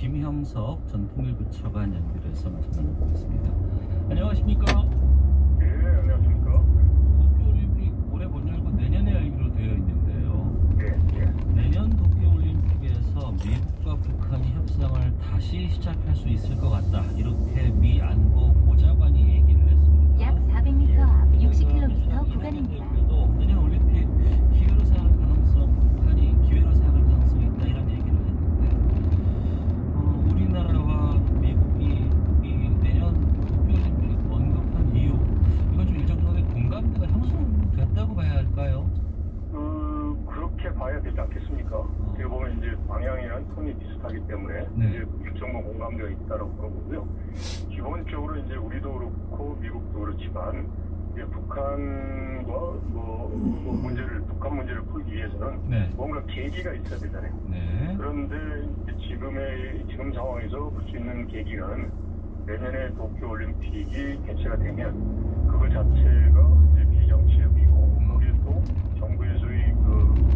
김형석 전 통일부처관 연결해서 말씀 나눠보겠습니다. 안녕하십니까? 네, 안녕하십니까? 도쿄올림픽 올해 못 열고 내년에 열기로 되어 있는데요. 네, 네. 내년 도쿄올림픽에서 미국과 북한이 협상을 다시 시작할 수 있을 것 같다. 이렇게 미 안보 보좌관이 얘기를 했습니다. 약 400m 앞 60km 구간입니다. 내년 올림픽 기회로 생각할 가능성, 북한이 기회로 생각할 가능성이 있다 이런 얘기를 했는데 우리나라와 미국이 이 내년 도쿄올림픽 언급한 이유, 이건 좀 일정 정도의 공감대가 형성됐다고 봐야 할까요? 그렇게 봐야 되지 않겠습니까? 어떻게 보면 이제 방향이랑 톤이 비슷하기 때문에 네. 이제 일정 공감대가 있다라고 보는 거고요. 기본적으로 이제 우리도 그렇고 미국도 그렇지만 이제 북한과 북한 문제를 풀기 위해서는 네. 뭔가 계기가 있어야 되잖아요. 네. 그런데 이제 지금 상황에서 볼 수 있는 계기는 내년에 도쿄올림픽이 개최가 되면 그거 자체가 이제 비정치적이고 거기에 또 정부에서의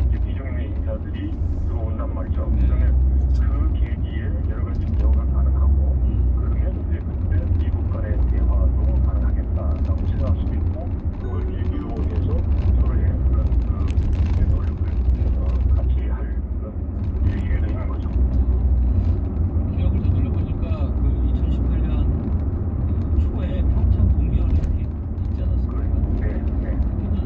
이제 비정의 인사들이 들어온단 말이죠. 네. 그러면 그 계기에 여러 가지 대화가 가능하고 그러면 이제 그때 미국 간의 대화도 가능하겠다라고 생각할 수도 있고 그걸 계기로 해서 서로의 그런 노력을 같이 할 그런 기회가 있는 거죠. 기억을 되돌려보니까 그 2018년 초에 평창 동계올림픽 있지 않았습니까? 네, 네. 그때는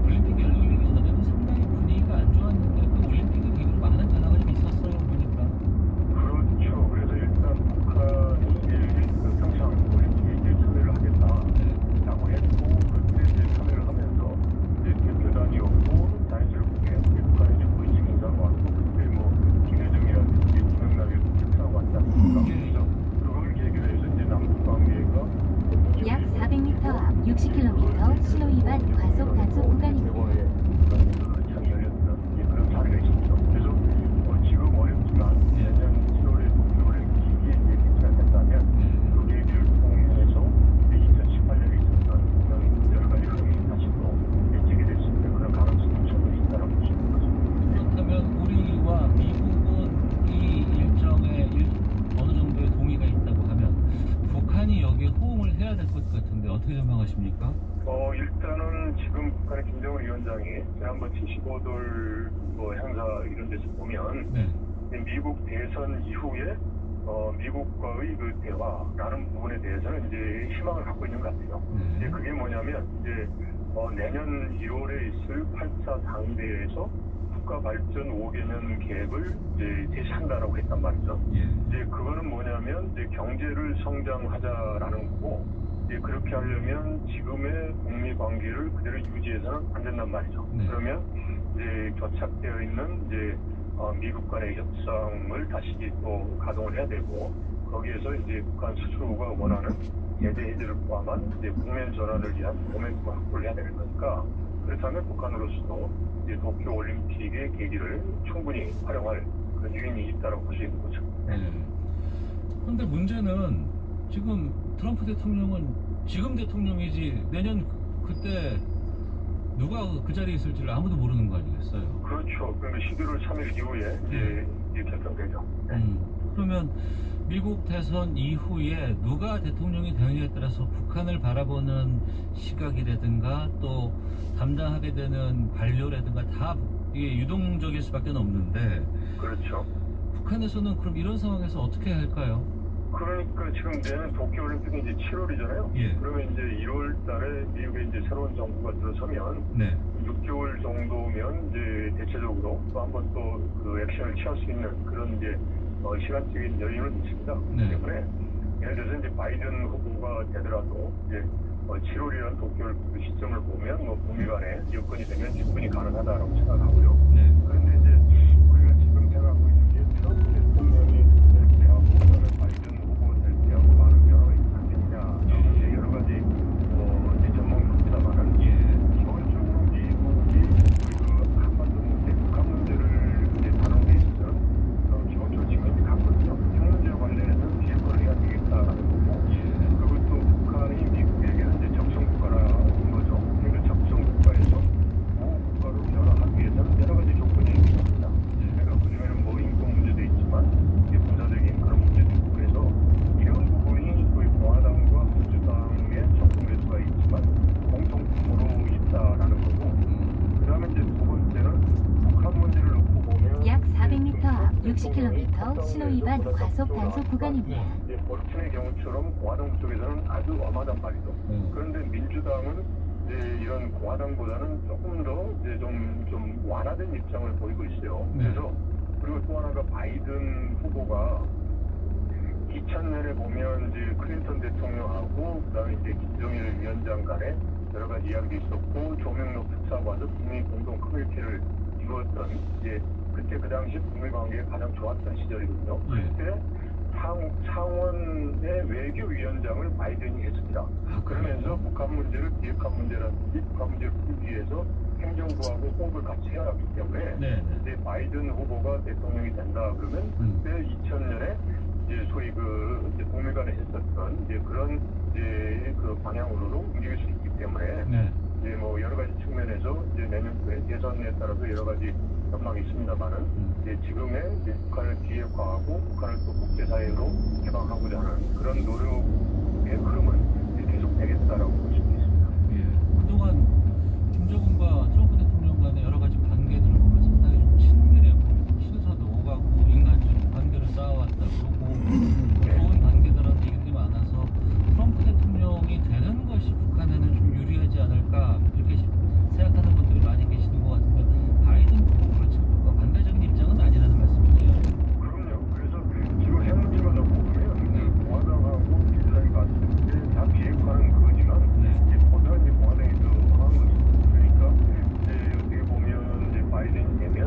올림픽 열리기 전에는 상당히 분위기가 안 좋았는데 그 올림픽을 계기로 많은 변화가 좀 있었어요, 보니까. 그렇죠. 그래서 일단 북한이 이제 그 평창 올림픽에 이제 참여를 하겠다라고 했고 그때 이제 참여를 하면서 이제 대표단이었고 자연스럽게 북한에 이제 보이징 인사가 왔고 그때 김여정이라든지 김영남이라든지 행사가 왔지 않습니까? 그래서 그걸 계기로 해서 이제 남북 관계가 약 400m 앞 60km 신호위반 과속 단속 구간입니다. 창이 열렸던 그런 사례가 있습니다. 그래서 지금 어렵지만 내년 7월에 도쿄올림픽이 개최가 된다면 그 계기를 통해서 2018년에 있었던 그런 여러 가지 흐름이 다시 또 재개될 수 있는 그런 가능성이 충분히 있다고 볼 수 있는 거죠. 그렇다면 우리와 미국은 이 일정에 어느 정도의 동의가 있다고 하면 북한이 여기에 호응을 해야 될 것 같은데 어떻게 전망하십니까? 일단은 지금 북한의 김정은 위원장이 지난번 75돌 행사 이런 데서 보면 네. 미국 대선 이후에 미국과의 그 대화라는 부분에 대해서는 이제 희망을 갖고 있는 것 같아요. 이제 그게 뭐냐면 이제 내년 1월에 있을 8차 상대에서 국가 발전 5개년 계획을 이제 제시한다라고 했단 말이죠. 예. 이제 그거는 뭐냐면 이제 경제를 성장하자라는 거고 이제 그렇게 하려면 지금의 북미 관계를 그대로 유지해서는 안 된단 말이죠. 네. 그러면 이제 교착되어 있는 이제 미국 간의 협상을 다시 또 가동을 해야 되고 거기에서 이제 북한 스스로가 원하는 제재 해제를 포함한 이제 국면 전환을 위한 모멘텀을 확보를 해야 되는 거니까 그렇다면 북한으로서도 이제 도쿄 올림픽의 계기를 충분히 활용할 그런 유인이 있다고 볼 수 있는 거죠. 네. 그런데 문제는 지금 트럼프 대통령은 지금 대통령이지 내년 그때 누가 그 자리에 있을지를 아무도 모르는 거 아니겠어요? 그렇죠. 그러면 11월 3일 이후에 이제 결정되죠. 네. 그러면 미국 대선 이후에 누가 대통령이 되느냐에 따라서 북한을 바라보는 시각이라든가 또 담당하게 되는 관료라든가 다 이게 유동적일 수밖에 없는데 그렇죠. 북한에서는 그럼 이런 상황에서 어떻게 해야 할까요? 그러니까 지금 내년 도쿄올림픽이 이제 7월이잖아요. 예. 그러면 이제 1월 달에 미국에 이제 새로운 정부가 들어서면 네. 6개월 정도면 이제 대체적으로 또 한 번 또 그 액션을 취할 수 있는 그런 이제 시간적인 여유는 있습니다. 네. 때문에 예를 들어서 이제 바이든 후보가 되더라도 이제 7월이라는 도쿄올림픽 시점을 보면 북미 간에 여건이 되면 충분히 가능하다라고 생각하고요. 네. 그런데 이제 우리가 지금 생각하고 있는 게 트럼프 대통령이 될 때하고 그다음에 바이든 후보 될 때하고 많은 변화가 있지 않겠냐. 이제 여러 가지 이제 전망이 있습니다만은 기본적으로 미국이 그 한반도 문제, 북한 문제를 이제 다루는 데 있어서 기본적으로 지금 이제 갔거든요. 이 문제와 관련해서 비핵화를 해야 되겠다라는 거고 그리고 또 북한이 미국에게는 이제 적성국가라는 거죠. 그러니까 적성국가에서 보호국가로 변화하기 위해서는 여러 가지 조건이 있습니다. 신호 위반 과속 단속 구간입니다. 볼튼의 경우처럼 공화당 쪽에서는 아주 엄하단 말이죠. 그런데 민주당은 이제 이런 공화당보다는 조금 더 이제 좀 완화된 입장을 보이고 있어요. 그래서 그리고 또 하나가 바이든 후보가 2000년에 보면 이제 클린턴 대통령하고 그다음에 이제 김정일 위원장 간에 여러 가지 이야기도 있었고 조명록 특사와도 북미 공동 커뮤니티를 이루었던 이제 그때 그 당시 북미 관계가 가장 좋았던 시절이거든요. 그때 상원의 외교위원장을 바이든이 했습니다. 그러면서 북한 문제를 비핵화 문제라든지 북한 문제를 풀기 위해서 행정부하고 호흡을 같이 해야 하기 때문에 이제 바이든 후보가 대통령이 된다 그러면 그때 2000년에 이제 소위 이제 북미 간에 했었던 이제 그런 이제 그 방향으로 움직일 수 있기 때문에 이제 뭐 여러 가지 측면에서 이제 내년도에 대선에 따라서 여러 가지 전망이 있습니다만은 이제 지금의 이제 북한을 비핵화하고 북한을 또 국제사회로 개방하고자 하는 그런 노력의 흐름은 계속되겠다라고 볼 수 있습니다. 그동안 김정은과 트럼프 대통령 간의 여러 가지 관계들을 보면 상당히 좀 친밀해 보이고 신서도 오가고 인간적인 관계를 쌓아왔다 그러고 좋은 관계들한 얘기들이 많아서 트럼프 대통령이 되는 것이 북한에는 좀 유리하지 않을까 이렇게 생각하는 분들이 많이 계시는 것 같은데 바이든 후보 그렇습니까? 반대적인 입장은 아니라는 말씀이네요. 그럼요. 그래서 지금 핵 문제가 놓고 보면 공화당하고 민주당이 봤을 때 다 비핵화는 그거지만 이제 보다 이제 공화당이 더 강한 것이죠. 그러니까 이제 어떻게 보면 이제 바이든이 되면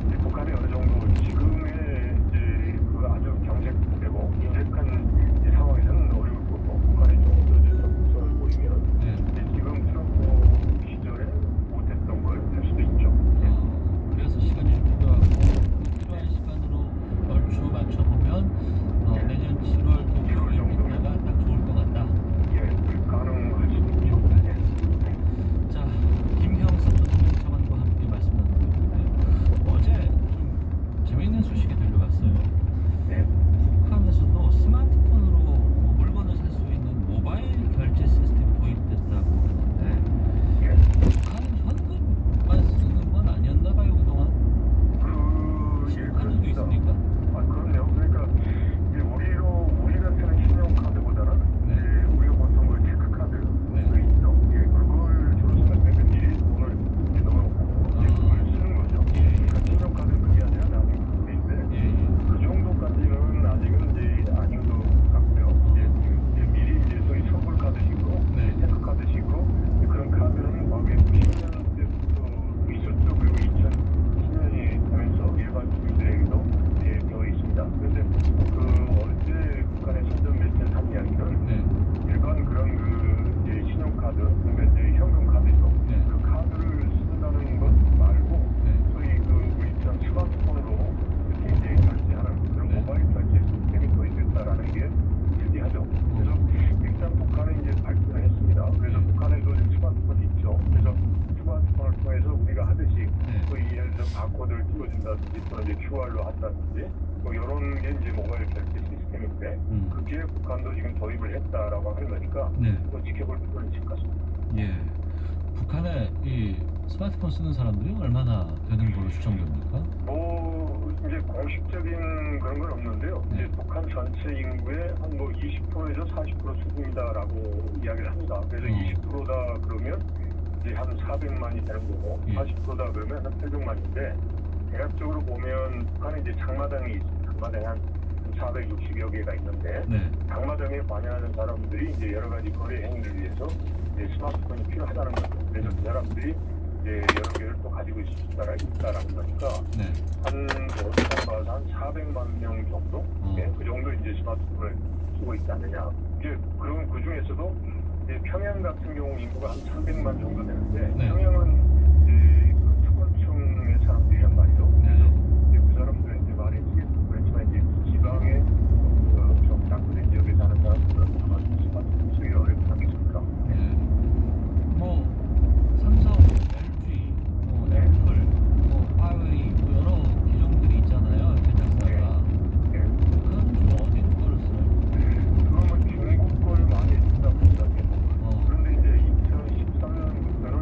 이제 북한이 어느 정도 지금의 이제 그 아주 경색되고 인색한 이제 상황에서는 어려울 거고 북한이 조금 더 적극성을 보이면 이제 지금 트럼프 시절에 못했던 걸 할 수도 있죠. 그래서 시간이 좀 필요하고 필요한 시간으로 얼추 맞춰보면 내년 7월 도쿄 올림픽 때가 딱 좋을 것 같다. 가능할 수도 있죠. 자, 김형석 전 차관과 함께 말씀 나누고 있는데 어제 좀 재미있는 소식이 들려왔어요. 북한에서도 스마트폰으로 물건을 살 수 있는 모바일 결제 시스템이 도입됐다고 하는데 북한은 현금만 쓰는 건 아니었나 봐요 그동안? 카드도 있습니까? 그럼요. 그러니까 이제 우리가 쓰는 신용카드보다는 이제 우리가 보통 그 체크카드 있죠. 그걸 주로 생각하면 미리 돈을 이제 넣어놓고 이제 그걸 쓰는 거죠. 그러니까 신용카드는 그게 아니라 나중에 그인데 그 정도까지는 아직은 이제 아닌 것 같고요. 이제 미리 이제 소위 선불카드식으로 체크카드식으로 그런 카드는 과거에 90년 때부터 있었죠. 그리고 2010년이 되면서 일반 주민들에게도 되어 있습니다. 그런데 그 어제 북한의 선전 매체에 한 이야기는 일반 그런 그 이제 신용카드, 그러니까 이제 현금 카드죠. 그 카드를 쓴다는 것 말고 소위 그 우리처럼 스마트폰으로 이렇게 이제 결제하는 그런 모바일 결제 시스템이 도입됐다라는 게 특이하죠. 그래서 일단 북한은 이제 발표를 했습니다. 그래서 북한에도 지금 스마트폰이 있죠. 그래서 스마트폰을 통해서 우리가 하듯이 또 예를 들어 바코드를 띄워준다든지 또는 이제 QR로 한다든지 뭐 이런 게 이제 모바일 결제 시스템인데 그게 북한도 지금 도입을 했다라고 하는 거니까 또 지켜볼 필요는 있을 것 같습니다. 북한에 이 스마트폰 쓰는 사람들이 얼마나 되는 걸로 추정됩니까? 뭐 이제 공식적인 그런 건 없는데요. 이제 북한 전체 인구의 한 뭐 20%에서 40% 수준이다라고 이야기를 합니다. 그래서 20%다 그러면 이제 한 400만이 되는 거고 40%다 그러면 한 800만인데 대략적으로 보면 북한에 이제 장마당이 있습니다. 장마당이 한 460여 개가 있는데 장마당에 관여하는 사람들이 이제 여러 가지 거래 행위를 위해서 이제 스마트폰이 필요하다는 거죠. 그래서 그 사람들이 이제 여러 개를 또 가지고 있다라는 거니까 한 어디서 봐서 한 400만 명 정도 그 정도 이제 스마트폰을 쓰고 있지 않느냐. 이제 그럼 그 중에서도 이제 평양 같은 경우 인구가 한 300만 정도 되는데 평양은 이제 그 특권층의 사람들이란 말이죠. 그래서 이제 그 사람들은 이제 많이 쓰겠고 그렇지만 이제 지방의 좀 낙후된 지역에 사는 사람들은 아마 스마트폰 쓰기 어렵지 않겠습니까? 뭐 삼성, LG, 뭐 애플, 뭐 화웨이 뭐 여러 기종들이 있잖아요. 제작사가. 북한은 좀 어디 거를 써요? 그러면 중국 걸 많이 쓴다고 생각해요. 그런데 이제 2013년부터는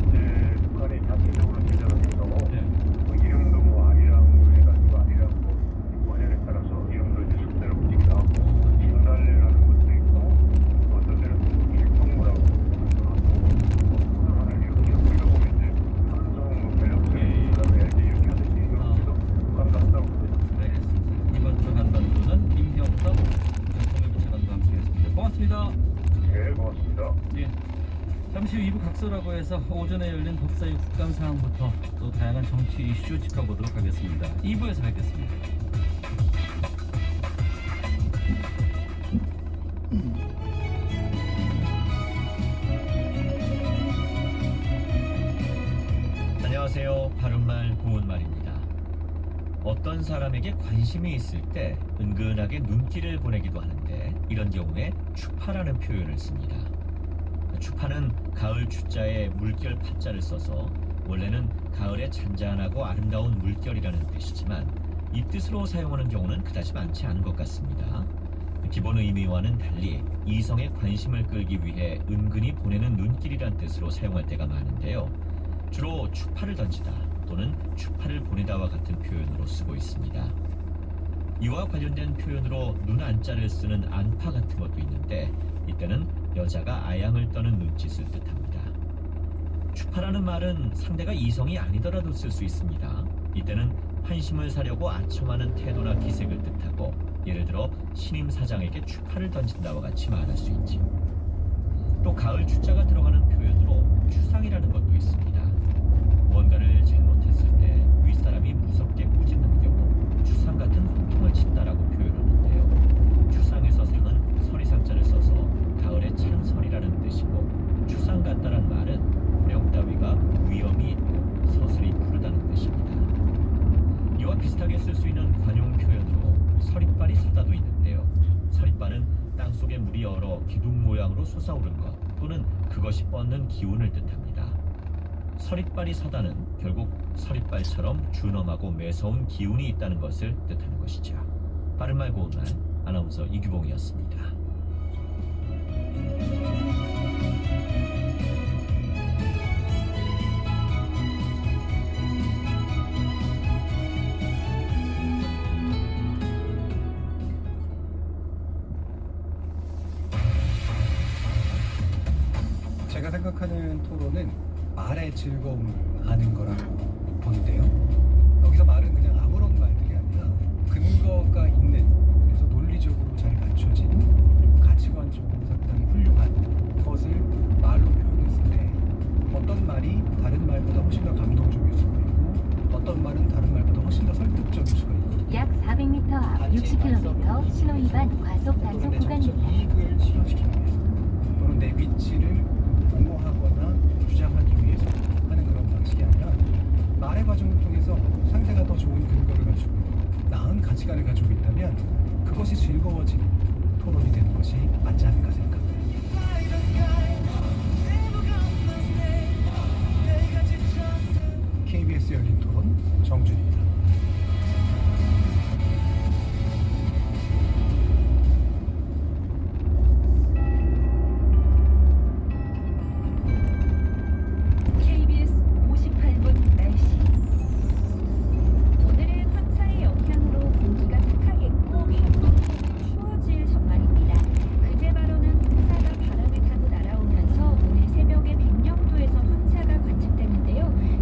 이제 북한이 자체적으로 제작을 해서 잠시 후 2부 각서라고 해서 오전에 열린 법사위 국감 상황부터 또 다양한 정치 이슈 짚어보도록 하겠습니다. 2부에서 뵙겠습니다. 안녕하세요. 바른말 고운말입니다. 어떤 사람에게 관심이 있을 때 은근하게 눈길을 보내기도 하는데 이런 경우에 추파라는 표현을 씁니다. 추파는 가을 추자에 물결 파자를 써서 원래는 가을에 잔잔하고 아름다운 물결이라는 뜻이지만 이 뜻으로 사용하는 경우는 그다지 많지 않은 것 같습니다. 기본 의미와는 달리 이성의 관심을 끌기 위해 은근히 보내는 눈길이란 뜻으로 사용할 때가 많은데요. 주로 추파를 던지다 또는 추파를 보내다와 같은 표현으로 쓰고 있습니다. 이와 관련된 표현으로 눈 안자를 쓰는 안파 같은 것도 있는데 이때는 여자가 아양을 떠는 눈짓을 뜻합니다. 추파라는 말은 상대가 이성이 아니더라도 쓸 수 있습니다. 이때는 환심을 사려고 아첨하는 태도나 기색을 뜻하고 예를 들어 신임 사장에게 추파를 던진다와 같이 말할 수 있지. 또 가을 추자가 들어가는 표현으로 추상이라는 것도 있습니다. 뭔가를 잘못했을 때 윗사람이 무섭게 꾸짖는 경우 추상 같은 호통을 친다라고 표현하는데요. 추상에서 상은 서리상자를 써서 가을의 찬설이라는 뜻이고 추상 같다란 말은 불령 따위가 위험이 있고 서슬이 푸르다는 뜻입니다. 이와 비슷하게 쓸 수 있는 관용 표현으로 서리빨이 서다도 있는데요. 서리빨은 땅속에 물이 얼어 기둥 모양으로 솟아오른 것 또는 그것이 뻗는 기운을 뜻합니다. 서리빨이 서다는 결국 서리빨처럼 준엄하고 매서운 기운이 있다는 것을 뜻하는 것이죠. 바른말 고운말 아나운서 이규봉이었습니다. 제가 생각하는 토론은 말의 즐거움을 아는 거라고 보는데요. 여기서 말은 그냥 아무런 말들이 아니라 근거가 있는, 그래서 논리적으로 잘 갖춰진, 그리고 가치관적으로 상당히 훌륭한 것을 말로 표현했을 때 어떤 말이 다른 말보다 훨씬 더 감동적일 수가 있고 어떤 말은 다른 말보다 훨씬 더 설득적일 수가 있거든요. 약 400m 앞 60km 신호 위반 과속 단속 구간입니다. 이익을 실현시키기 위해서 또는 내 위치를 옹호하거나 주장하기 위해서 하는 그런 방식이 아니라 말의 과정을 통해서 상대가 더 좋은 근거를 가지고 나은 가치관을 가지고 있다면 그것이 즐거워지는 토론이 되는 것이 맞지 않을까 생각합니다. KBS 열린 토론 정준입니다. KBS 58분 날씨. 오늘은 황사의 영향으로 공기가 탁하겠고 밤부터 추워질 전망입니다. 그제 바로는 황사가 바람을 타고 날아오면서 오늘 새벽에 백령도에서 황사가 관측됐는데요.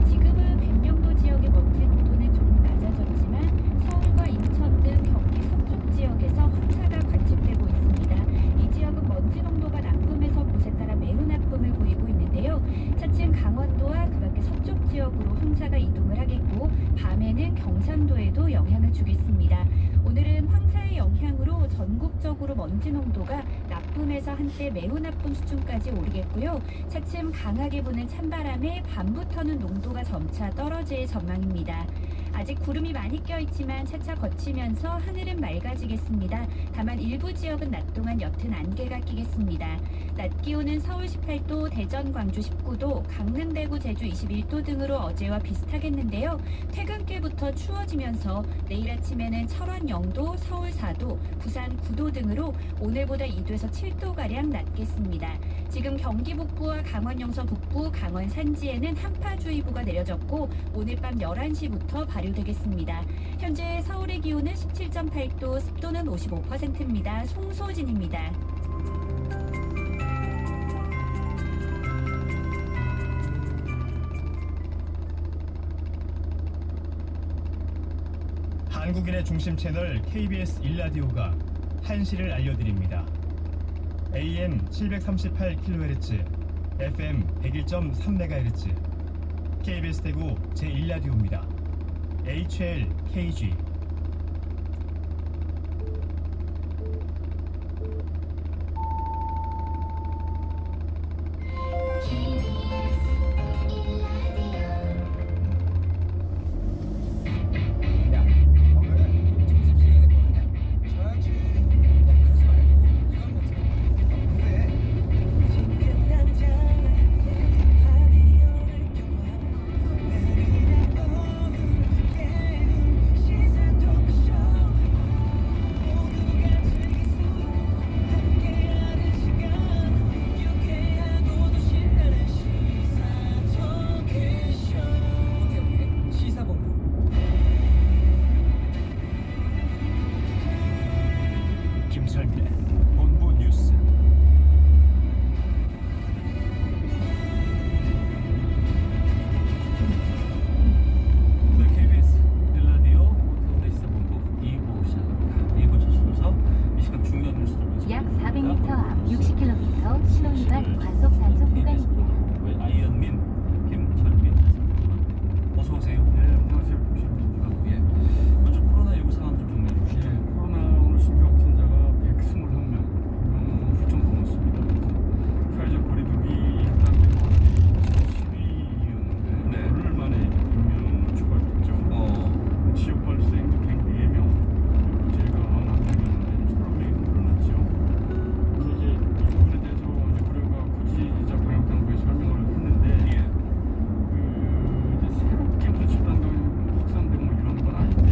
지금은 백령도 지역의 먼지 농도는 조금 낮아졌지만 서울과 인천 등 경기 서쪽 지역에서 황사가 관측되고 있습니다. 이 지역은 먼지 농도가 나쁨에서 곳에 따라 매우 나쁨을 보이고 있는데요. 차츰 강원도와 그 밖에 서쪽 지역으로 황사가 이동을 하겠고 밤에는 경상도에도 영향을 주겠습니다. 오늘은 황사의 영향으로 전국적으로 먼지 농도가 나쁨에서 한때 매우 나쁨 수준까지 오르겠고요. 차츰 강하게 부는 찬바람에 밤부터는 농도가 점차 떨어질 전망입니다. 아직 구름이 많이 껴있지만 차차 거치면서 하늘은 맑아지겠습니다. 다만 일부 지역은 낮 동안 옅은 안개가 끼겠습니다. 낮 기온은 서울 18도, 대전, 광주 19도, 강릉, 대구, 제주 21도 등으로 어제와 비슷하겠는데요. 퇴근길부터 추워지면서 내일 아침에는 철원 0도, 서울 4도, 부산 9도 등으로 오늘보다 2도에서 7도가량 낮겠습니다. 지금 경기 북부와 강원 영서 북부, 강원 산지에는 한파주의보가 내려졌고 오늘 밤 11시부터 발효되겠습니다. 현재 서울의 기온은 17.8도, 습도는 55%입니다. 송소진입니다. 한국인의 중심 채널 KBS 1라디오가 한시를 알려드립니다. AM 738kHz, FM 101.3MHz KBS 대구 제1라디오입니다. HLKG 야, 오늘은 점심시간에 뭐하냐? 저야지. 야, 그러지 말고 이거 한번 들어봐. 왜? 오태훈의 시사본부. 김철민의 본부 뉴스. 네, KBS 1라디오 오태훈의 시사본부 2부 시작합니다. 2부 첫 순서 이 시간 중요한 뉴스를 약 400m 앞 60km 신호 위반 과속 단속 구간입니다. 왜 아이언민 김철민 해설위원 어서 오세요. 네, 안녕하세요. 김철민입니다. 예. 먼저 코로나19 상황 좀 정리해 주시죠. 예, 코로나 오늘 신규 확진자가 121명 훌쩍 넘었습니다. 그래서 사회적 거리두기 단계 12위였는데 네. 오늘 만에 100명 추가됐죠. 지역 발생도 104명, 제가 남양이었는데 1,000명이 늘어났죠. 그래서 이제 이 부분에 대해서 이제 우려가 구지자 방역 당국에 설명을 했는데 예. 이제 새롭게 무슨 집단 감염 확산되고 뭐 이런 건 아닌데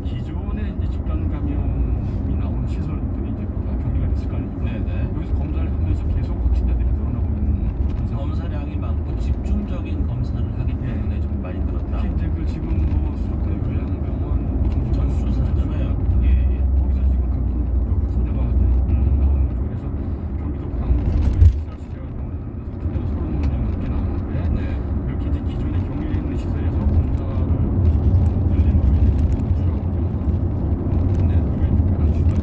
기존에 이제 집단 감염이 나온 시설들이 이제 다 격리가 됐을 거 아닙니까? 네네. 여기서 검사를 하면서 계속 확진자들이 늘어나고 있는 그런 상황. 검사량이 많고 집중적인 검사를 하기 때문에 좀 많이 늘었다. 특히 이제 그 지금 뭐 수도권의 요양병원 전수조사하잖아요. 예, 예. 거기서 지금 가끔 확진자가 나오는 거죠. 그래서 경기도 광주의 SRC 재활병원에서 확진자가 30명 넘게 나오는데 네. 그렇게 이제 기존에 격리돼 있는 시설에서 검사를 늘린 후에 추가하거든요. 네. 그게 특별한 시설은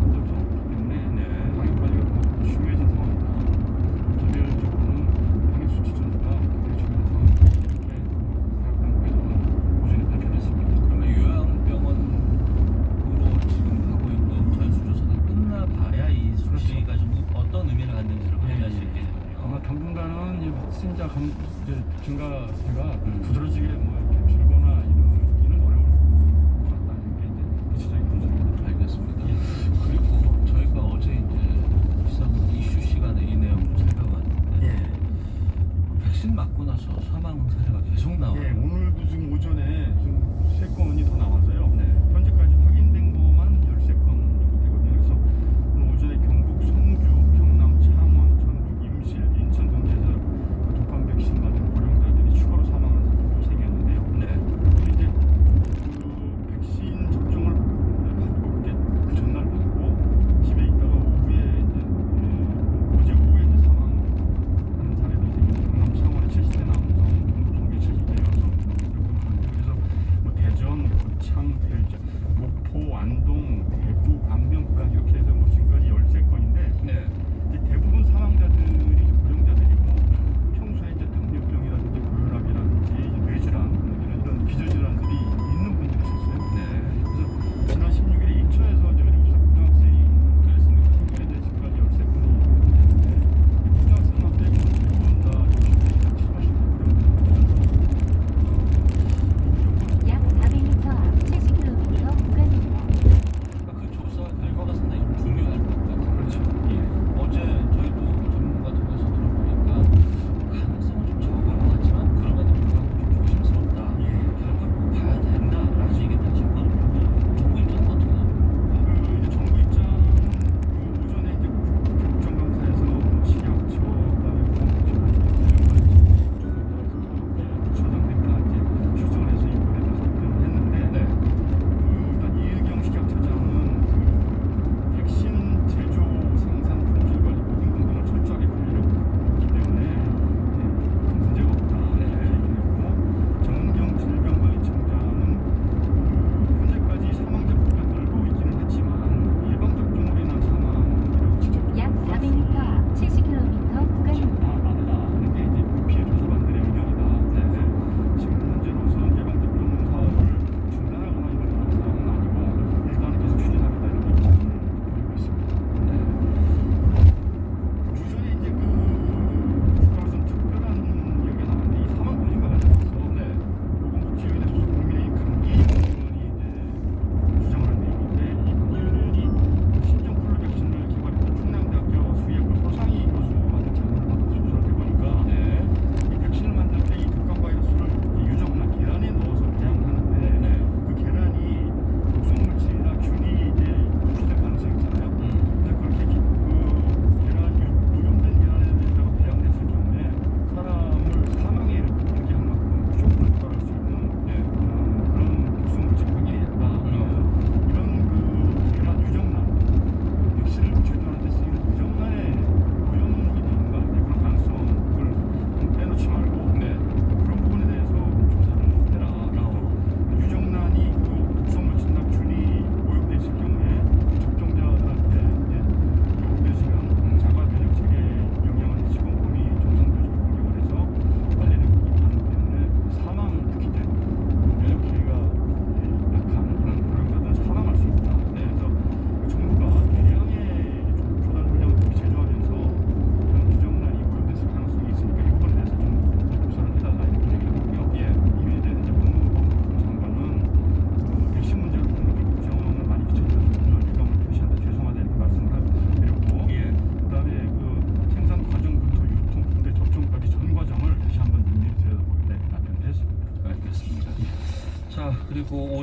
어차피 없기 때문에 네. 방역 관리가 더 중요해진 상황이다. 개별적으로는 방역 수치 전수가 굉장히 중요한 상황이다. 이렇게 방역 당국에서는 오전에 밝혀냈습니다. 그러면 요양병원으로 지금 하고 있는 전수조사가 끝나봐야 이 수치가 좀 어떤 의미를 갖는지를 확인할 수 있겠군요. 아마 당분간은 이 확진자 이제 증가세가 두드러지게 뭐 이렇게 줄거나 이러기는 어려울 것 같다는 게 이제 대체적인 분석입니다. 알겠습니다. 그리고 저희가 어제 이제 시사본 이슈 시간에 이 내용 좀 살펴봤는데 백신 맞고 나서 사망 사례가 계속 나와요. 예, 오늘도 지금 오전에 좀 3건이 더 나와서요. 네. 현재까지 확인된 것만 13건 정도 되거든요. 그래서 오늘 오전에 경북 성주, 경남 창원, 전북 임실, 인천 등지에서 그 독감 백신 맞은 고령자들이 추가로 사망한 사건도 3개였는데요. 네.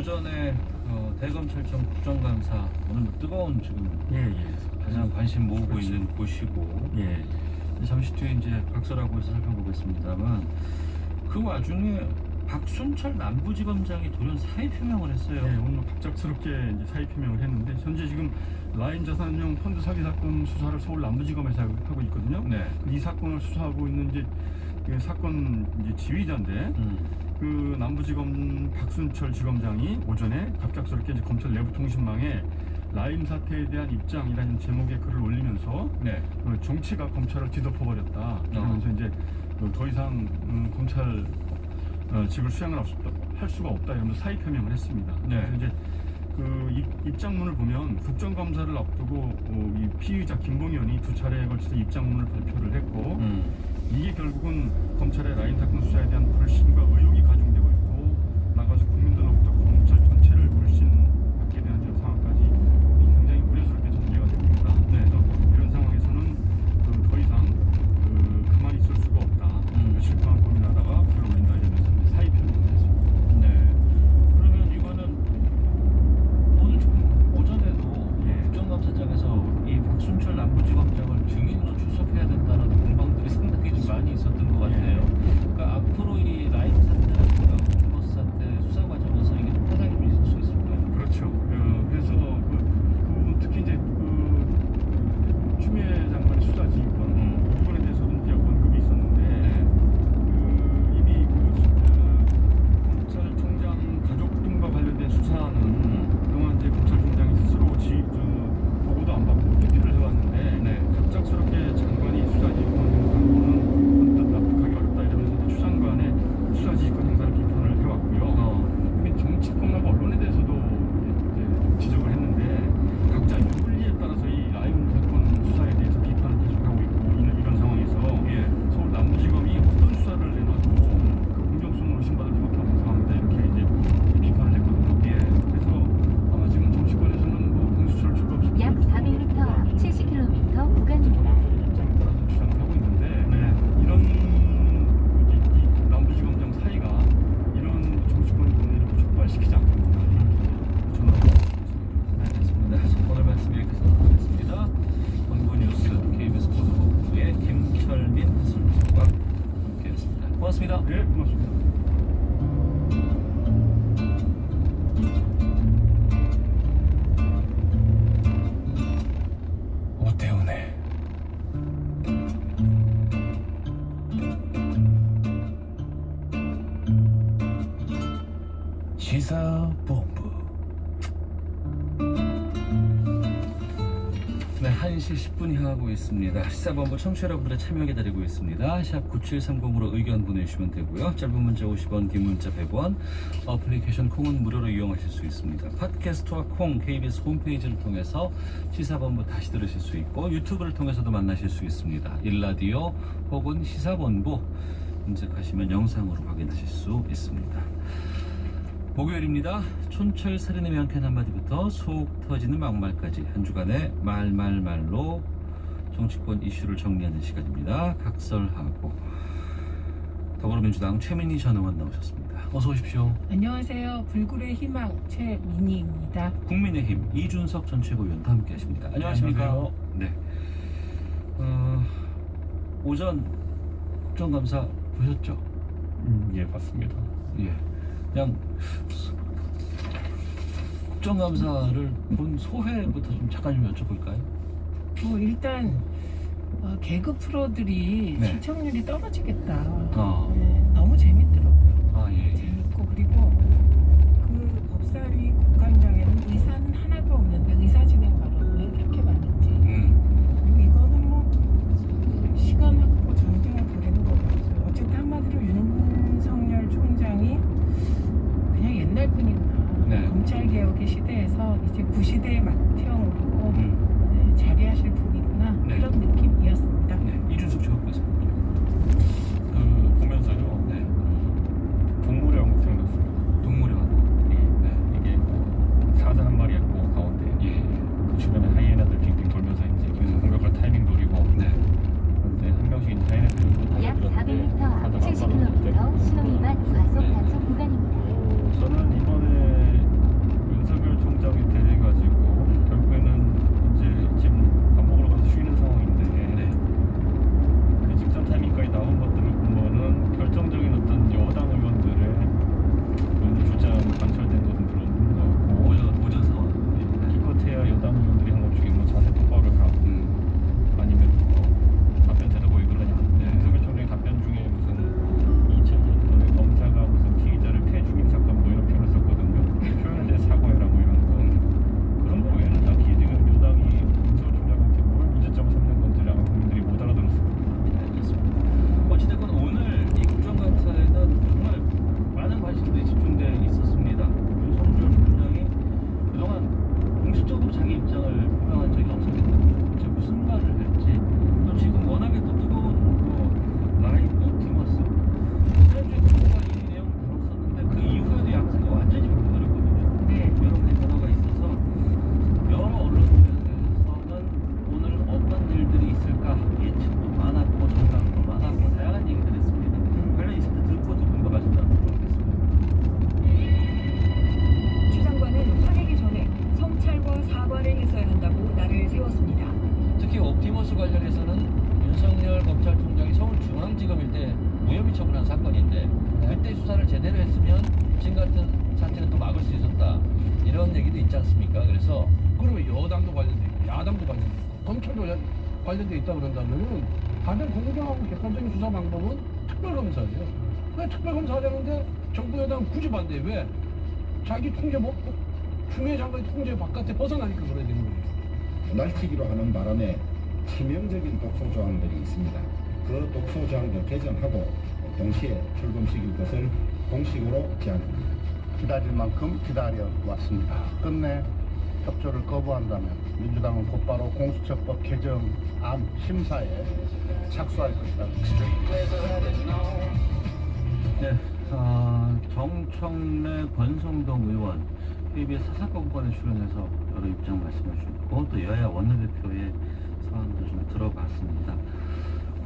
오전에 대검찰청 국정감사 오늘 뜨거운 지금 가장 관심 모으고 있는 곳이고 잠시 뒤에 이제 각서라고 해서 살펴보겠습니다만 그 와중에 박순철 남부지검장이 돌연 사의 표명을 했어요. 오늘 갑작스럽게 이제 사의 표명을 했는데 현재 지금 라인 자산운용 펀드 사기 사건 수사를 서울 남부지검에서 하고 있거든요. 이 사건을 수사하고 있는 이제 그 사건 이제 지휘자인데 그 남부지검 박순철 지검장이 오전에 갑작스럽게 이제 검찰 내부 통신망에 라임 사태에 대한 입장이라는 제목의 글을 올리면서 정치가 검찰을 뒤덮어버렸다. 그러면서 이제 더 이상 검찰 직을 수행을 할 수가 없다 이러면서 사의 표명을 했습니다. 그래서 이제 그 입장문을 보면 국정감사를 앞두고 이 피의자 김봉현이 2차례에 걸쳐서 입장문을 발표를 했고 이게 결국은 검찰의 라인 사건 수사에 대한 불신과 의혹이 가중되고 있고 나가서 국민들로부터 검찰 전체를 불신받게 되는 이런 상황까지 굉장히 우려스럽게 전개가 됩니다. 그래서 이런 상황에서는 더 이상 가만히 있을 수가 없다. 며칠 동안 고민하다가 글을 올린다 이러면서 사의 표명을 했습니다. 그러면 이거는 오늘 지금 오전에도 국정감사장에서 이 박순철 남부지검장을 증인으로 출석해야 된다는 공방들이 상당히 좀 많이 있었던 것 같아요. 그러니까 앞으로 이 라임 사태라든가 버스 사태 수사 과정에서 이게 좀 타당이 좀 있을 수 있을까요? 그렇죠. 그래서 그 특히 이제 그 추미애 장관의 수사지휘권 부분에 대해서도 이제 언급이 있었는데 이미 검찰총장 가족 등과 관련된 수사는 그동안 이제 검찰총장이 스스로 보고도 안 받고 회피를 해왔는데 갑작스럽게 장관이 수사지휘권 행사하는 언뜻 납득하기 어렵다 이러면서 추 장관의 수사지휘권 행사를 비판을 해왔고요. 근데 정치권하고 언론에 대해서도 이제 지적을 했는데 각자 윤리에 따라서 이 라임 사건 수사에 대해서 비판을 계속하고 있고 이런 상황에서 서울 남부지검이 어떤 수사를 내놔도 그 공정성을 의심받을 수밖에 없는 상황이다 이렇게 이제 비판을 했거든요. 그래서 아마 지금 정치권에서는 뭐 공수처를 출범 약 400m 앞 70km 구간입니다. 입장에 따라서 주장을 하고 있는데 이런 이 남부지검장 사이가 이런 정치권 논의를 촉발시키지 않겠나 저는 알겠습니다. 오늘 말씀 여기서 하겠습니다. 본부뉴스 KBS 보도국의 김철민 해설위원과 함께했습니다. 고맙습니다. 고맙습니다. 오태훈의 시사본부. 네, 1시 10분 향하고 있습니다. 시사본부 청취자 여러분들의 참여 기다리고 있습니다. 샵 9730으로 의견 보내주시면 되고요. 짧은 문자 50원, 긴 문자 100원, 어플리케이션 콩은 무료로 이용하실 수 있습니다. 팟캐스트와 콩, KBS 홈페이지를 통해서 시사본부 다시 들으실 수 있고 유튜브를 통해서도 만나실 수 있습니다. 일라디오 혹은 시사본부 검색하시면 영상으로 확인하실 수 있습니다. 목요일입니다. 촌철 살인의 명쾌한 한마디부터 속 터지는 막말까지 한 주간의 말말말로 정치권 이슈를 정리하는 시간입니다. 각설하고 더불어민주당 최민희 전 의원 나오셨습니다. 어서 오십시오. 안녕하세요. 불굴의 희망 최민희입니다. 국민의힘 이준석 전 최고위원과 함께하십니다. 안녕하십니까? 안녕하세요. 네. 오전 국정감사 보셨죠? 예, 봤습니다. 예. 그냥 국정감사를 본 소회부터 좀 잠깐 좀 여쭤볼까요? 일단 개그 프로들이 네. 시청률이 떨어지겠다. 아. 너무 재밌더라고요. 아, 예. 재밌고 그리고 그 법사위 국감장에는 의사는 하나도 없는데 의사 진행 발언 왜 그렇게 많은지 그리고 이거는 뭐 시간 확보 전쟁을 벌이는 거고요. 어쨌든 한마디로 윤석열 총장이 그냥 옛날 분이구나. 네. 검찰개혁의 시대에서 이제 구시대의 맏형으로 자리하실 분이구나. 네. 그런 느낌이었습니다. 네. 이준석 최고위원. 보면서요. 네. 동물의 왕국 생각났어요. 동물의 왕국. 이게 검찰총장이 서울중앙지검일 때 무혐의 처분한 사건인데 그때 수사를 제대로 했으면 지금 같은 사태는 또 막을 수 있었다 이런 얘기도 있지 않습니까? 그래서 그러면 여당도 관련돼 있고 야당도 관련돼 있고 검찰도 관련돼 있다 그런다면은 가장 공정하고 객관적인 수사 방법은 특별검사예요. 왜 특별검사 하자는데 정부 여당은 굳이 반대해. 왜? 자기 통제 추미애 장관의 통제 바깥에 벗어나니까 그래야 되는 거예요. 날치기로 하는 바람에 치명적인 독소 조항들이 있습니다. 그 독소 조항들 개정하고 동시에 출범시킬 것을 공식으로 제안합니다. 기다릴 만큼 기다려 왔습니다. 끝내 협조를 거부한다면 민주당은 곧바로 공수처법 개정안 심사에 착수할 것이다. 네, 정청래 권성동 의원 KBS 사사건건에 출연해서 여러 입장 말씀해 주셨고 또 여야 원내대표의 사안도 좀 들어봤습니다.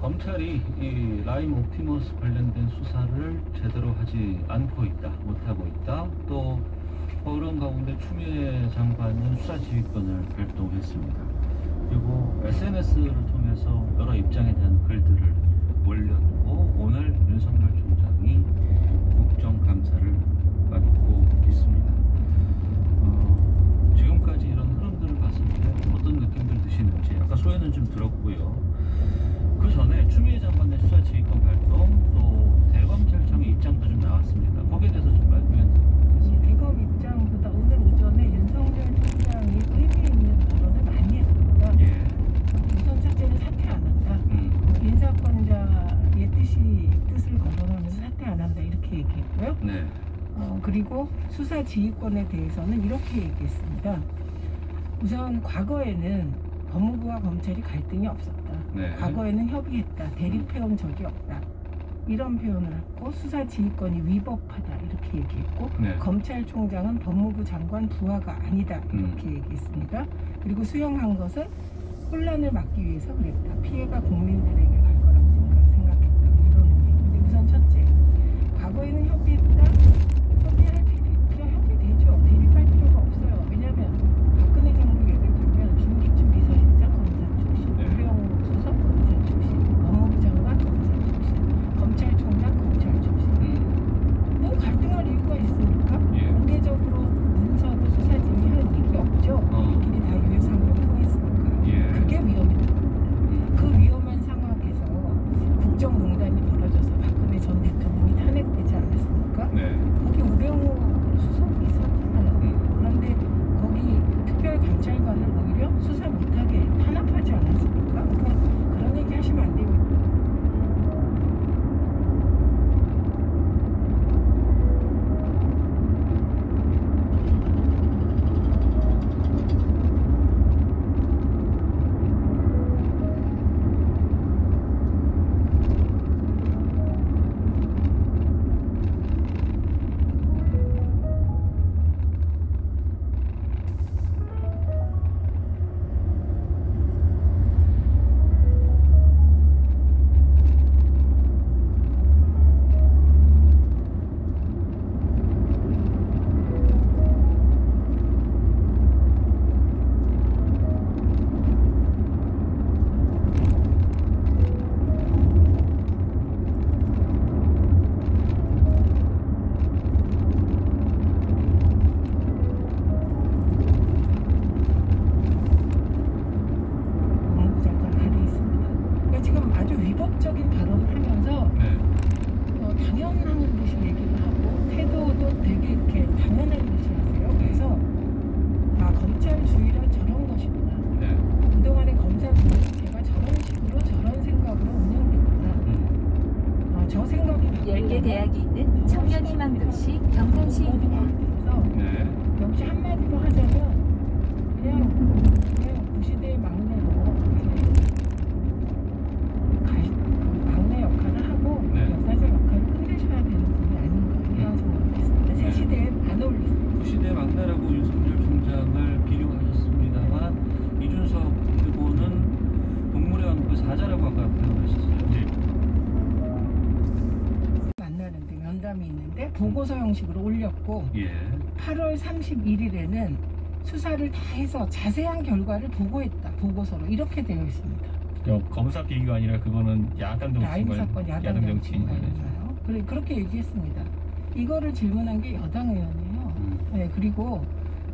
검찰이 이 라임 옵티머스 관련된 수사를 제대로 하지 않고 있다, 못하고 있다. 또 그런 가운데 추미애 장관은 수사지휘권을 발동했습니다. 그리고 SNS를 통해서 여러 입장에 대한 글들을 올렸고 오늘 윤석열 총장이 국정감사를 받고 있습니다. 지금까지 이런 흐름들을 봤을 때 어떤 느낌들 드시는지 아까 소회는 좀 들었고요. 그 전에 추미애 장관의 수사지휘권 발동 또 대검찰청의 입장도 좀 나왔습니다. 거기에 대해서 좀 말씀해 주세요. 대검 입장보다 오늘 오전에 윤석열 총장이 의미 있는 발언을 많이 했습니다. 우선 첫째는 사퇴 안 한다. 인사권자의 뜻을 거론하면서 사퇴 안 한다 이렇게 얘기했고요. 그리고 수사지휘권에 대해서는 이렇게 얘기했습니다. 우선 과거에는 법무부와 검찰이 갈등이 없었다. 과거에는 협의했다. 대립해온 적이 없다. 이런 표현을 했고 수사지휘권이 위법하다 이렇게 얘기했고 검찰총장은 법무부 장관 부하가 아니다 이렇게 얘기했습니다. 그리고 수용한 것은 혼란을 막기 위해서 그랬다. 피해가 국민들에게 갈 거라고 생각했다. 이런 얘기인데 우선 첫째, 과거에는 협의했다. 협의되죠. 대립할 필요가 없어요. 왜냐하면 박근혜 정부 예를 들면 김기춘 비서실장 검사 출신, 우병우 수석 검사 출신, 법무부 장관 검사 출신, 검찰총장 검찰 출신. 뭐 갈등할 이유가 있습니까? 공개적으로 문서도 수사진이 할 일이 없죠. 우리끼리 다 유해상을 통했으니까. 그게 위험했다. 그 위험한 상황에서 국정농단이 벌어져서 박근혜 전 대통령이 탄핵되지 않았습니까? 거기 우병우 수석이 있었잖아요. 그런데 거기 특별감찰관을 오히려 수사 못하게 탄압하지 않았습니까? 그러니까 그런 얘기 하시면 안 됩니다. 대학이 있는 청년희망도시 경산시입니다. 역시 한마디로 하자면 그냥 구시대의 막내로 막내 역할을 하고 역사적 역할을 끝내셔야 되는 분이 아닌가 이런 생각을 했습니다. 새 시대에 안 어울리습니다. 구시대 막내라고 윤석열 총장을 비교하셨습니다만 이준석 최고는 동물의 왕국 사자라고 아까 표현하셨어요. 면담이 있는데 보고서 형식으로 올렸고 8월 31일에는 수사를 다 해서 자세한 결과를 보고했다. 보고서로 이렇게 되어 있습니다. 검사 비위가 아니라 그거는 야당 라임 정치인 사건 야당 정치인 정치인가요? 그래 그렇게 얘기했습니다. 이거를 질문한 게 여당 의원이에요. 네, 그리고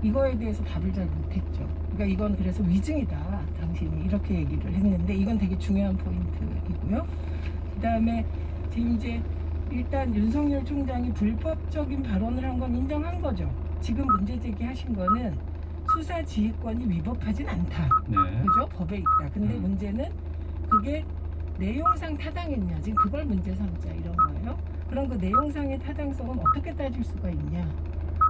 이거에 대해서 답을 잘 못했죠. 그러니까 이건 그래서 위증이다. 당신이 이렇게 얘기를 했는데 이건 되게 중요한 포인트이고요. 그 다음에 지금 이제 일단 윤석열 총장이 불법적인 발언을 한 건 인정한 거죠. 지금 문제 제기하신 거는 수사 지휘권이 위법하진 않다. 네. 그죠? 법에 있다. 근데 문제는 그게 내용상 타당했냐. 지금 그걸 문제 삼자 이런 거예요. 그럼 그 내용상의 타당성은 어떻게 따질 수가 있냐.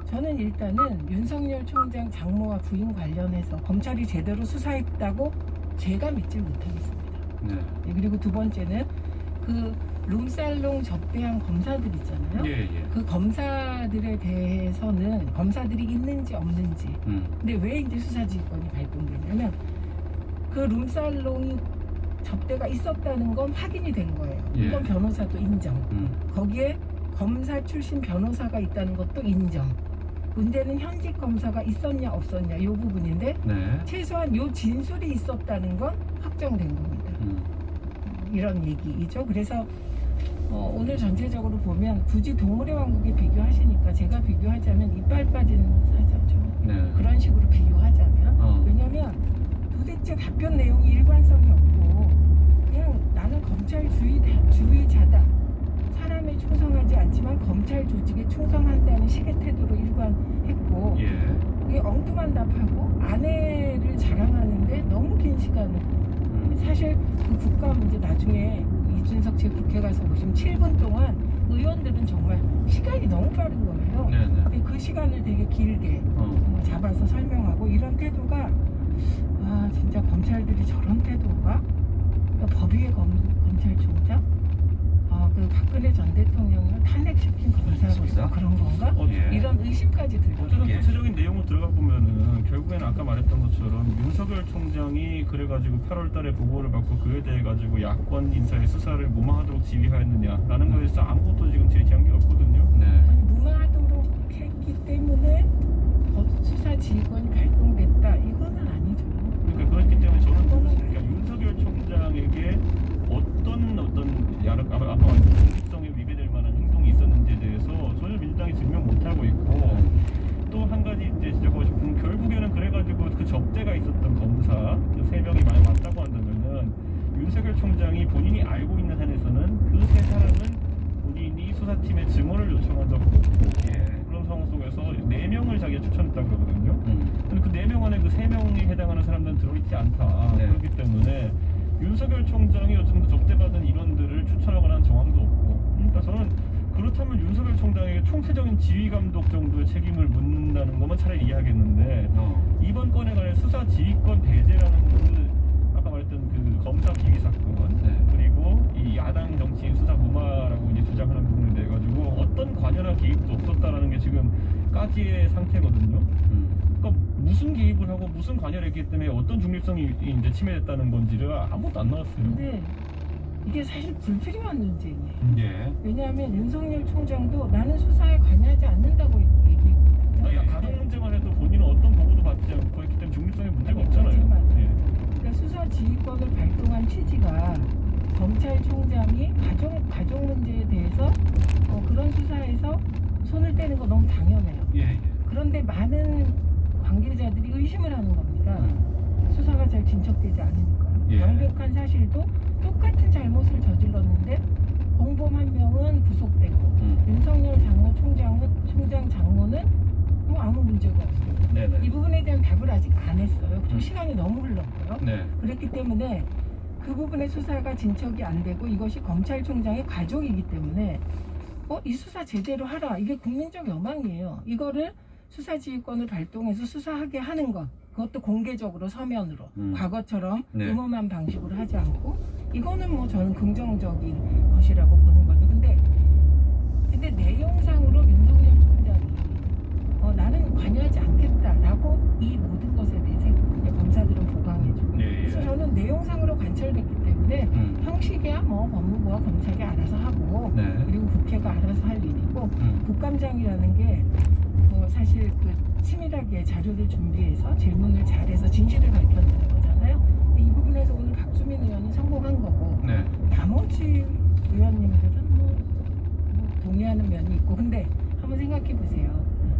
저는 일단은 윤석열 총장 장모와 부인 관련해서 검찰이 제대로 수사했다고 제가 믿질 못하겠습니다. 네. 그리고 두 번째는 그 룸살롱 접대한 검사들 있잖아요. 예, 예. 그 검사들에 대해서는 검사들이 있는지 없는지. 근데 왜 이제 수사지휘권이 발동되냐면 그 룸살롱이 접대가 있었다는 건 확인이 된 거예요. 예. 이건 변호사도 인정. 거기에 검사 출신 변호사가 있다는 것도 인정. 문제는 현직 검사가 있었냐 없었냐 이 부분인데 네. 최소한 이 진술이 있었다는 건 확정된 겁니다. 이런 얘기이죠. 그래서 오늘 전체적으로 보면 굳이 동물의 왕국에 비교하시니까 제가 비교하자면 이빨 빠진 사자죠. 네. 그런 식으로 비교하자면 왜냐면 도대체 답변 내용이 일관성이 없고 그냥 나는 검찰 주의자다. 사람에 충성하지 않지만 검찰 조직에 충성한다는 식의 태도로 일관했고 그게 엉뚱한 답하고 아내를 자랑하는데 너무 긴 시간을 사실 그 국가 문제 나중에 이준석 제 국회 가서 보시면 7분 동안 의원들은 정말 시간이 너무 빠른 거예요. 네네. 그 시간을 되게 길게 잡아서 설명하고 이런 태도가 아 진짜 검찰들이 저런 태도인가? 법위의 검찰총장? 그 박근혜 전 대통령을 탄핵시킨 검사로서 그런 건가? 이런 의심까지 들어요. 어쨌든 구체적인 내용을 들어가 보면은 결국에는 아까 말했던 것처럼 윤석열 총장이 그래가지고 8월달에 보고를 받고 그에 대해 가지고 야권 인사의 수사를 무마하도록 지휘하였느냐라는 거에 대해서 아무것도 지금 제기한 게 없거든요. 아니, 무마하도록 했기 때문에 수사 지휘권이 발동됐다. 이거는 아니죠. 그러니까 그렇기 때문에 저는 그러니까 윤석열 총장에게 어떤 아까 말한 독립성에 위배될 만한 행동이 있었는지에 대해서 전혀 민주당이 증명 못하고 있고 또 한 가지 이제 지적하고 싶은 결국에는 그래가지고 그 접대가 있었던 검사 그 3명이 많이 맞다고 한다면은 윤석열 총장이 본인이 알고 있는 한에서는 그 3사람은 본인이 수사팀에 증언을 요청한 적도 없고 그런 상황 속에서 4명을 자기가 추천했다고 그러거든요. 근데 그 4명 안에 그 3명이 해당하는 사람들은 들어있지 않다. 그렇기 때문에 윤석열 총장이 어쨌든 접대받은 인원들을 추천하거나 한 정황도 없고 그러니까 저는 그렇다면 윤석열 총장에게 총체적인 지휘감독 정도의 책임을 묻는다는 것만 차라리 이해하겠는데 이번 건에 관해 수사 지휘권 배제라는 그 아까 말했던 그 검사 비위 사건 그리고 이 야당 정치인 수사 무마라고 이제 주장하는 부분에 대해 가지고 어떤 관여나 개입도 없었다라는 게 지금 까지의 상태거든요. 그러니까 무슨 개입을 하고 무슨 관여를 했기 때문에 어떤 중립성이 이제 침해됐다는 건지가 아무것도 안 나왔어요. 근데 이게 사실 불필요한 논쟁이에요. 왜냐하면 윤석열 총장도 나는 수사에 관여하지 않는다고 얘기했거든요. 가족 문제만 해도 본인은 어떤 보고도 받지 않고 했기 때문에 중립성에 문제가 없잖아요. 그러니까 수사 지휘권을 발동한 취지가 검찰총장이 가족 문제에 대해서 그런 수사에서 손을 떼는 거 너무 당연해요. 그런데 많은 관계자들이 의심을 하는 겁니다. 수사가 잘 진척되지 않으니까. 명백한 사실도 똑같은 잘못을 저질렀는데 공범 한 명은 구속되고 윤석열 장모 총장 장모는 뭐 아무 문제가 없어요. 이 부분에 대한 답을 아직 안 했어요. 그리고 시간이 너무 흘렀고요. 그렇기 때문에 그 부분의 수사가 진척이 안 되고 이것이 검찰총장의 가족이기 때문에 이 수사 제대로 하라. 이게 국민적 여망이에요. 이거를 수사지휘권을 발동해서 수사하게 하는 것. 그것도 공개적으로 서면으로 과거처럼 음험한 방식으로 하지 않고 이거는 뭐 저는 긍정적인 것이라고 보는 거죠. 근데 내용상으로 윤석열 총장이 나는 관여하지 않겠다라고 이 모든 것에 대해서 검사들은 보강해주고 그래서 저는 내용상으로 관철됐기 때문에 형식이야 뭐 법무부와 검찰이 알아서 하고 그리고 국회가 알아서 할 일이고 국감장이라는 게 사실 그 치밀하게 자료를 준비해서 질문을 잘해서 진실을 밝혀내는 거잖아요. 근데 이 부분에서 오늘 박주민 의원은 생각해 보세요.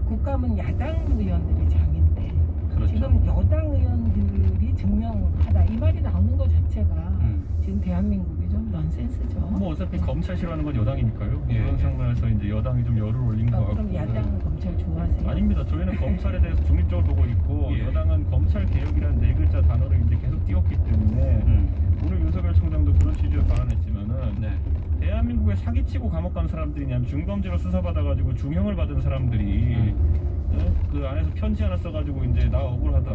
국감은 야당 의원들의 장인데 그렇죠. 지금 여당 의원들이 증명하다 이 말이 나오는 것 자체가 지금 대한민국이 좀 넌센스죠. 뭐 어차피 검찰 싫어하는 건 여당이니까요. 예. 그런 상황에서 이제 여당이 좀 열을 올린 것 같고. 그럼 야당은 검찰 좋아하세요? 아닙니다. 저희는 검찰에 대해서 중립적으로 보고 있고 예. 여당은 검찰 개혁이라는 네 글자 단어를 이제 계속 띄웠기 때문에 오늘 윤석열 총장도 그런 취지로 발언했지만은 네. 대한민국에 사기치고 감옥 간 사람들이냐면 중범죄로 수사받아가지고 중형을 받은 사람들이 그 안에서 편지 하나 써가지고 이제 나 억울하다,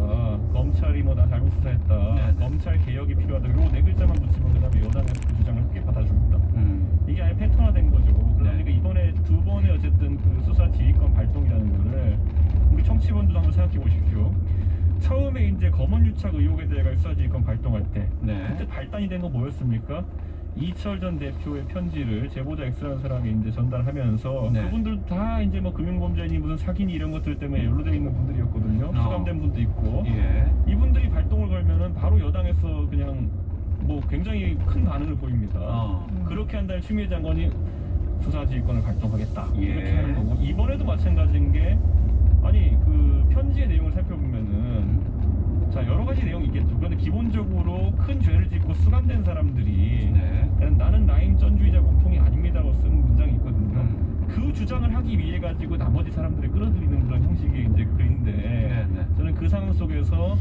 검찰이 뭐 나 잘못 수사했다, 네. 검찰 개혁이 필요하다, 요 네 글자만 붙이면 그 다음에 여당에서 그 주장을 크게 받아줍니다. 이게 아예 패턴화된 거죠. 그러니까 이번에 두 번의 어쨌든 그 수사 지휘권 발동이라는 거를 우리 청취분들도 한번 생각해 보십시오. 처음에 이제 검언유착 의혹에 대해 수사 지휘권 발동할 때 네. 그때 발단이 된 거 뭐였습니까? 이철 전 대표의 편지를 제보자 X라는 사람에게 이제 전달하면서 네. 그분들 다 이제 뭐 금융범죄니 무슨 사기니 이런 것들 때문에 연루되어 있는 분들이었거든요. 수감된 분도 있고. 예. 이분들이 발동을 걸면은 바로 여당에서 그냥 뭐 굉장히 큰 반응을 보입니다. 그렇게 한 다음에 추미애 장관이 수사지휘권을 발동하겠다. 예. 이렇게 하는 거고 이번에도 마찬가지인 게 아니 그 편지의 내용을 살펴보면은 자 여러 가지 내용이 있겠죠. 그런데 기본적으로 큰 죄를 짓고 수감된 사람들이 네. 나는 라임전주의자 몸통이 아닙니다라고 쓴 문장이 있거든요. 그 주장을 하기 위해 가지고 나머지 사람들을 끌어들이는 그런 형식의 이제 글인데 네, 네. 저는 그 상황 속에서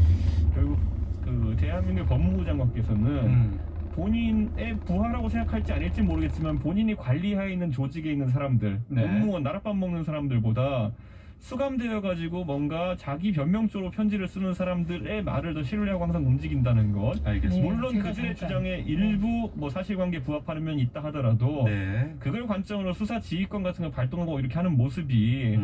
결국 그 대한민국 법무부 장관께서는 본인의 부하라고 생각할지 아닐지 모르겠지만 본인이 관리하에 있는 조직에 있는 사람들, 네. 공무원, 나랏밥 먹는 사람들보다 수감되어 가지고 뭔가 자기 변명조로 편지를 쓰는 사람들의 말을 더 신뢰하고 항상 움직인다는 것. 알겠습니다. 물론 제가 그들의 잠깐, 주장에 일부 뭐 사실관계에 부합하는 면이 있다 하더라도 네. 그걸 관점으로 수사 지휘권 같은 걸 발동하고 이렇게 하는 모습이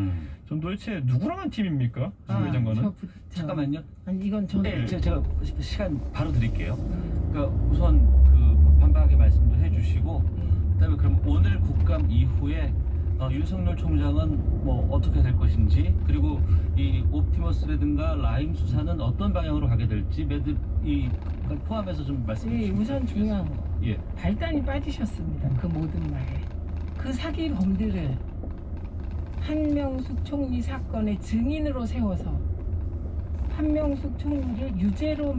전 도대체 누구랑 한 팀입니까? 주미 장관은? 잠깐만요. 아니 이건 저는 네, 제가 시간 바로 드릴게요. 그러니까 우선 그 반박의 말씀도 해주시고, 그다음에 그럼 오늘 국감 이후에 윤석열 총장은 뭐 어떻게 될 것인지, 그리고 이 옵티머스라든가 라임 수사는 어떤 방향으로 가게 될지 매듭 이 포함해서 좀 말씀해 주시면 우선 중요한 거 예. 발단이 빠지셨습니다. 그 모든 말에 그 사기범들을 한명숙 총리 사건의 증인으로 세워서 한명숙 총리를 유죄로